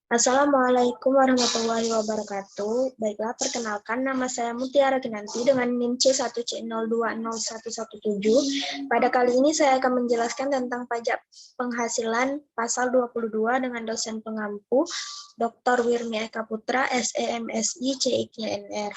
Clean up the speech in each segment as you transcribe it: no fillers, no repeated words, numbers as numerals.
Assalamualaikum warahmatullahi wabarakatuh. Baiklah, perkenalkan nama saya Mutiara Kinanti dengan NIM C1C020117. Pada kali ini saya akan menjelaskan tentang pajak penghasilan pasal 22 dengan dosen pengampu Dr. Wirmi Eka Putra, SEMSI, CIKNR.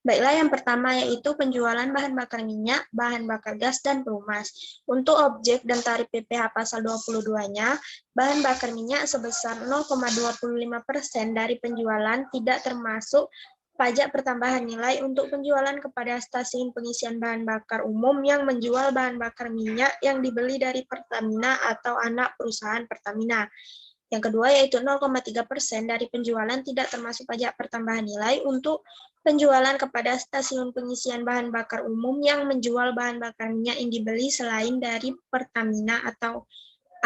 Baiklah, yang pertama yaitu penjualan bahan bakar minyak, bahan bakar gas, dan pelumas. Untuk objek dan tarif PPh pasal 22-nya, bahan bakar minyak sebesar 0,25% dari penjualan tidak termasuk pajak pertambahan nilai untuk penjualan kepada stasiun pengisian bahan bakar umum yang menjual bahan bakar minyak yang dibeli dari Pertamina atau anak perusahaan Pertamina. Yang kedua yaitu 0,3% dari penjualan tidak termasuk pajak pertambahan nilai untuk penjualan kepada stasiun pengisian bahan bakar umum yang menjual bahan bakar minyak yang dibeli selain dari Pertamina atau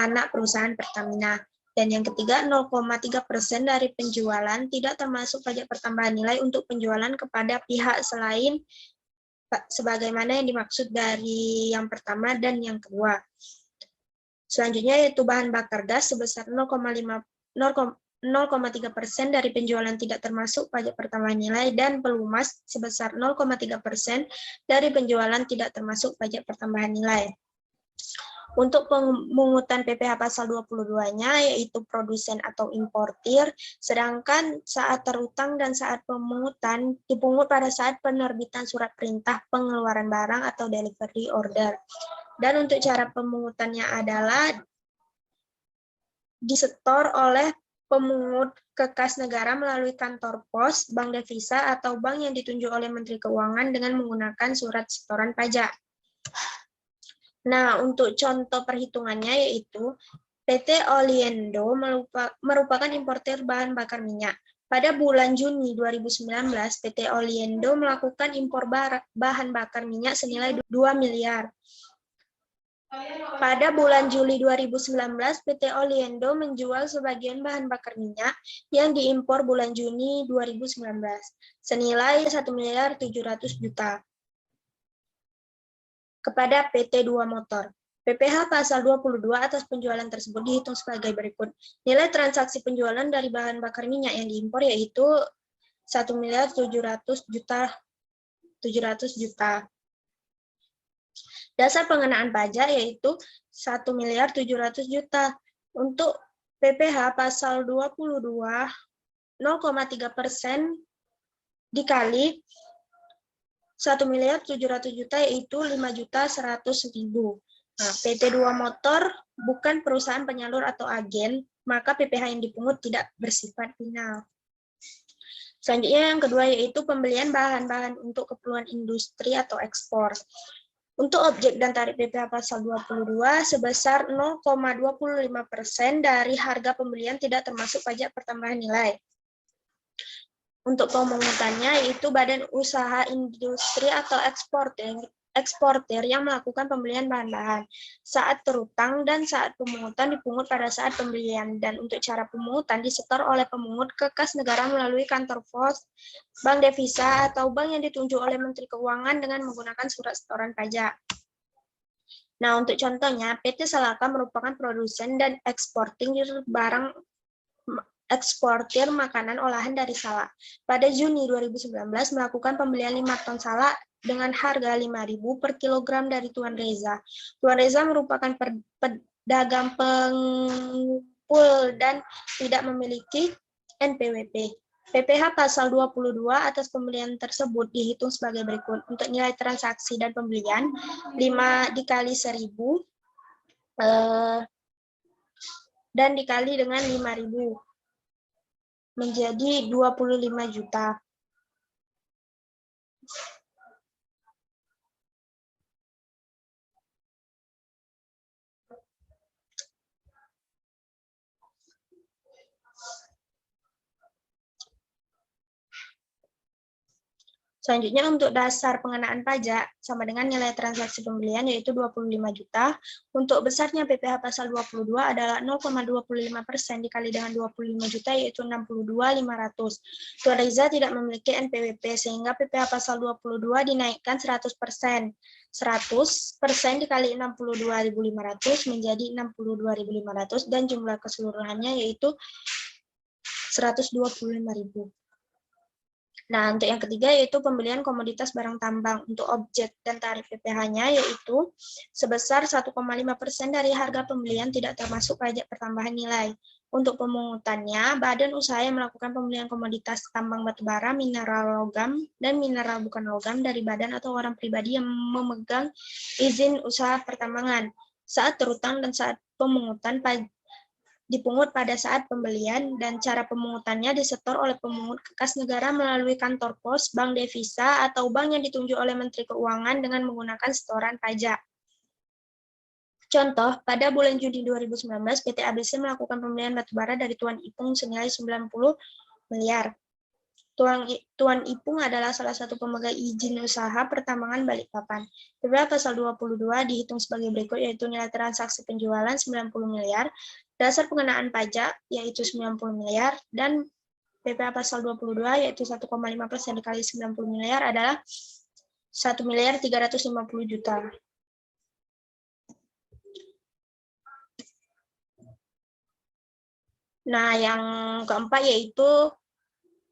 anak perusahaan Pertamina. Dan yang ketiga, 0,3% dari penjualan tidak termasuk pajak pertambahan nilai untuk penjualan kepada pihak selain sebagaimana yang dimaksud dari yang pertama dan yang kedua. Selanjutnya yaitu bahan bakar gas sebesar 0,3% dari penjualan tidak termasuk pajak pertambahan nilai dan pelumas sebesar 0,3% dari penjualan tidak termasuk pajak pertambahan nilai. Untuk pemungutan PPh pasal 22-nya yaitu produsen atau importir, sedangkan saat terutang dan saat pemungutan dipungut pada saat penerbitan surat perintah pengeluaran barang atau delivery order. Dan untuk cara pemungutannya adalah disetor oleh pemungut ke kas negara melalui kantor pos, bank devisa, atau bank yang ditunjuk oleh Menteri Keuangan dengan menggunakan surat setoran pajak. Nah, untuk contoh perhitungannya yaitu PT Oliendo merupakan importir bahan bakar minyak. Pada bulan Juni 2019, PT Oliendo melakukan impor bahan bakar minyak senilai 2 miliar. Pada bulan Juli 2019, PT Oliendo menjual sebagian bahan bakar minyak yang diimpor bulan Juni 2019 senilai 1.700.000.000 kepada PT Dua Motor. PPh pasal 22 atas penjualan tersebut dihitung sebagai berikut. Nilai transaksi penjualan dari bahan bakar minyak yang diimpor yaitu 1.700.000.000. Dasar pengenaan pajak yaitu 1.700.000.000. Untuk PPh pasal 22, 0,3% dikali 1.700.000.000 yaitu 5.100.000. Nah, PT Dua Motor bukan perusahaan penyalur atau agen, maka PPh yang dipungut tidak bersifat final. Selanjutnya yang kedua yaitu pembelian bahan-bahan untuk keperluan industri atau ekspor. Untuk objek dan tarif PPh pasal 22 sebesar 0,25% dari harga pembelian tidak termasuk pajak pertambahan nilai. Untuk pemungutannya yaitu badan usaha industri atau eksportir yang melakukan pembelian bahan-bahan saat terutang dan saat pemungutan dipungut pada saat pembelian. Dan untuk cara pemungutan disetor oleh pemungut ke kas negara melalui kantor pos, bank devisa, atau bank yang ditunjuk oleh Menteri Keuangan dengan menggunakan surat setoran pajak. Nah, untuk contohnya, PT Salaka merupakan produsen dan eksportir makanan olahan dari salak. Pada Juni 2019 melakukan pembelian 5 ton salak dengan harga 5.000 per kilogram dari Tuan Reza. Tuan Reza merupakan pedagang pengumpul dan tidak memiliki NPWP. PPh pasal 22 atas pembelian tersebut dihitung sebagai berikut. Untuk nilai transaksi dan pembelian 5 dikali 1.000 dan dikali dengan 5.000 menjadi 25 juta. Selanjutnya untuk dasar pengenaan pajak sama dengan nilai transaksi pembelian yaitu 25 juta. Untuk besarnya PPh pasal 22 adalah 0,25% dikali dengan 25 juta yaitu 62.500. Tuan Reza tidak memiliki NPWP sehingga PPh pasal 22 dinaikkan 100%. 100% dikali 62.500 menjadi 62.500 dan jumlah keseluruhannya yaitu 125.000. Nah, untuk yang ketiga yaitu pembelian komoditas barang tambang. Untuk objek dan tarif PPh-nya yaitu sebesar 1,5% dari harga pembelian tidak termasuk pajak pertambahan nilai. Untuk pemungutannya, badan usaha yang melakukan pembelian komoditas tambang batubara, mineral logam, dan mineral bukan logam dari badan atau orang pribadi yang memegang izin usaha pertambangan saat terutang dan saat pemungutan dipungut pada saat pembelian, dan cara pemungutannya disetor oleh pemungut ke kas negara melalui kantor pos, bank devisa, atau bank yang ditunjuk oleh Menteri Keuangan dengan menggunakan setoran pajak. Contoh, pada bulan Juni 2019, PT ABC melakukan pembelian batubara dari Tuan Ipung senilai 90 miliar. Tuan Ipung adalah salah satu pemegang izin usaha pertambangan Balikpapan. PPh pasal 22 dihitung sebagai berikut, yaitu nilai transaksi penjualan 90 miliar, dasar pengenaan pajak yaitu 90 miliar, dan PPh pasal 22 yaitu 1,5% dikali 90 miliar adalah 1.350.000.000. Nah, yang keempat yaitu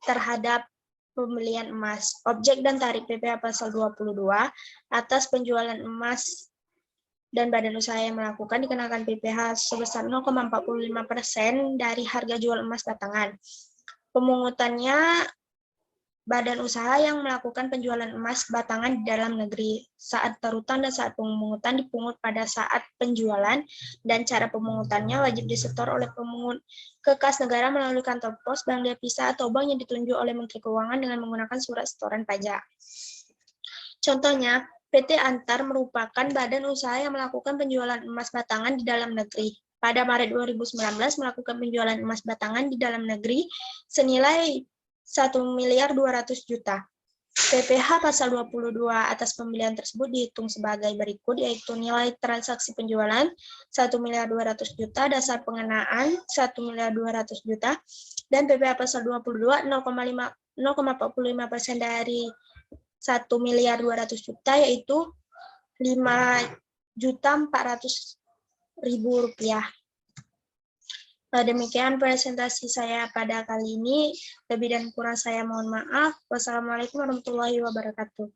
terhadap pembelian emas. Objek dan tarif PPh pasal 22 atas penjualan emas dan badan usaha yang melakukan dikenakan PPh sebesar 0,45% dari harga jual emas batangan. Pemungutannya badan usaha yang melakukan penjualan emas batangan di dalam negeri. Saat terutang dan saat pemungutan dipungut pada saat penjualan, dan cara pemungutannya wajib disetor oleh pemungut ke kas negara melalui kantor pos, bank devisa, atau bank yang ditunjuk oleh Menteri Keuangan dengan menggunakan surat setoran pajak. Contohnya, PT Antar merupakan badan usaha yang melakukan penjualan emas batangan di dalam negeri. Pada Maret 2019 melakukan penjualan emas batangan di dalam negeri senilai 1.200.000.000. PPh pasal 22 atas pembelian tersebut dihitung sebagai berikut, yaitu nilai transaksi penjualan 1.200.000.000, dasar pengenaan 1.200.000.000, dan PPh pasal 22 0,45% dari 1.200.000.000 yaitu 5.400.000 rupiah. Demikian presentasi saya pada kali ini. Lebih dan kurang saya mohon maaf. Wassalamualaikum warahmatullahi wabarakatuh.